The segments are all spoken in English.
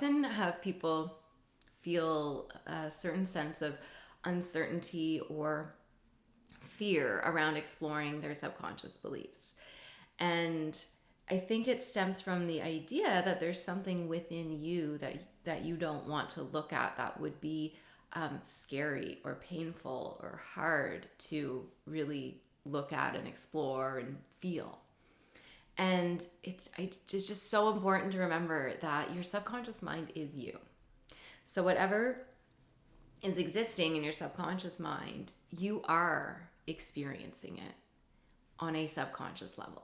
often have people feel a certain sense of uncertainty or fear around exploring their subconscious beliefs. And I think it stems from the idea that there's something within you that you don't want to look at, that would be scary or painful or hard to really look at and explore and feel. And it's just so important to remember that your subconscious mind is you. So whatever is existing in your subconscious mind, you are experiencing it on a subconscious level.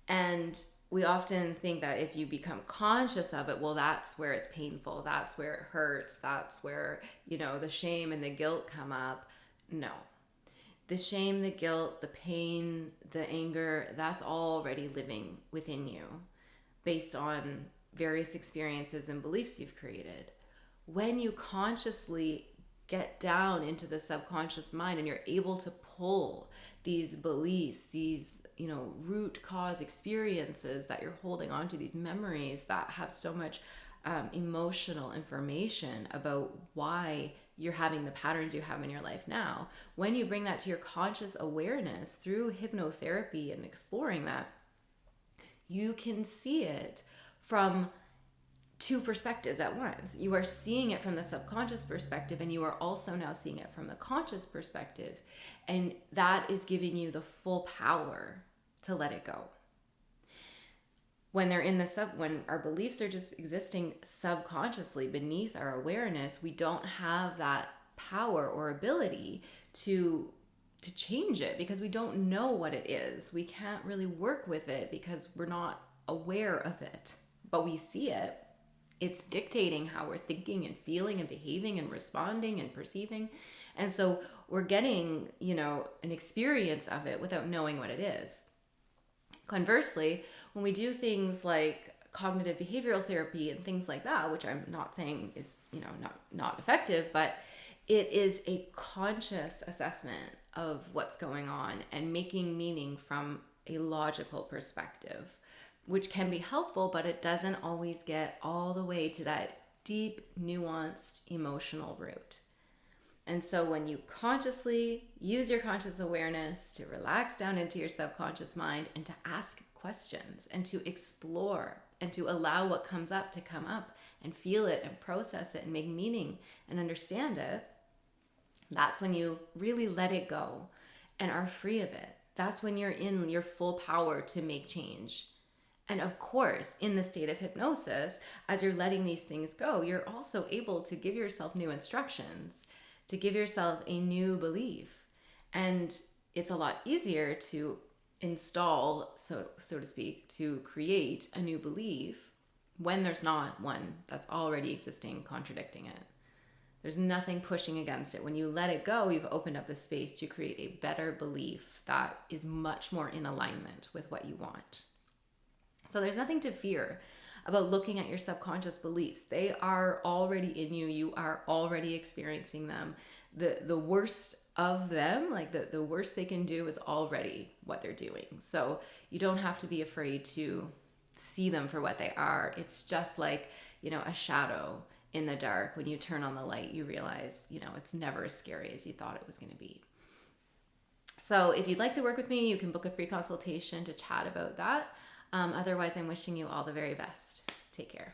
And we often think that if you become conscious of it, well, that's where it's painful, that's where it hurts, that's where, the shame and the guilt come up. No. The shame, the guilt, the pain, the anger, that's already living within you based on various experiences and beliefs you've created. When you consciously get down into the subconscious mind and you're able to pull these beliefs, these, root cause experiences that you're holding on to, these memories that have so much emotional information about why you're having the patterns you have in your life now. When you bring that to your conscious awareness through hypnotherapy and exploring that, you can see it from two perspectives at once. You are seeing it from the subconscious perspective, and you are also now seeing it from the conscious perspective. And that is giving you the full power to let it go. When they're in when our beliefs are just existing subconsciously beneath our awareness, we don't have that power or ability to change it because we don't know what it is. We can't really work with it because we're not aware of it, but we see it. It's dictating how we're thinking and feeling and behaving and responding and perceiving. And so we're getting, an experience of it without knowing what it is. Conversely, when we do things like cognitive behavioral therapy and things like that, which I'm not saying is, not effective, but it is a conscious assessment of what's going on and making meaning from a logical perspective, which can be helpful, but it doesn't always get all the way to that deep, nuanced emotional root. And so when you consciously use your conscious awareness to relax down into your subconscious mind and to ask questions and to explore and to allow what comes up to come up and feel it and process it and make meaning and understand it, that's when you really let it go and are free of it. That's when you're in your full power to make change. And of course, in the state of hypnosis, as you're letting these things go, you're also able to give yourself new instructions, to give yourself a new belief. And it's a lot easier to install, so to speak, to create a new belief when there's not one that's already existing contradicting it. There's nothing pushing against it. When you let it go, you've opened up the space to create a better belief that is much more in alignment with what you want. So there's nothing to fear about looking at your subconscious beliefs. They are already in you. You are already experiencing them. The worst of them, like the worst they can do, is already what they're doing. So you don't have to be afraid to see them for what they are. It's just like, a shadow in the dark. When you turn on the light, you realize, it's never as scary as you thought it was going to be. So if you'd like to work with me, you can book a free consultation to chat about that. Otherwise, I'm wishing you all the very best. Take care.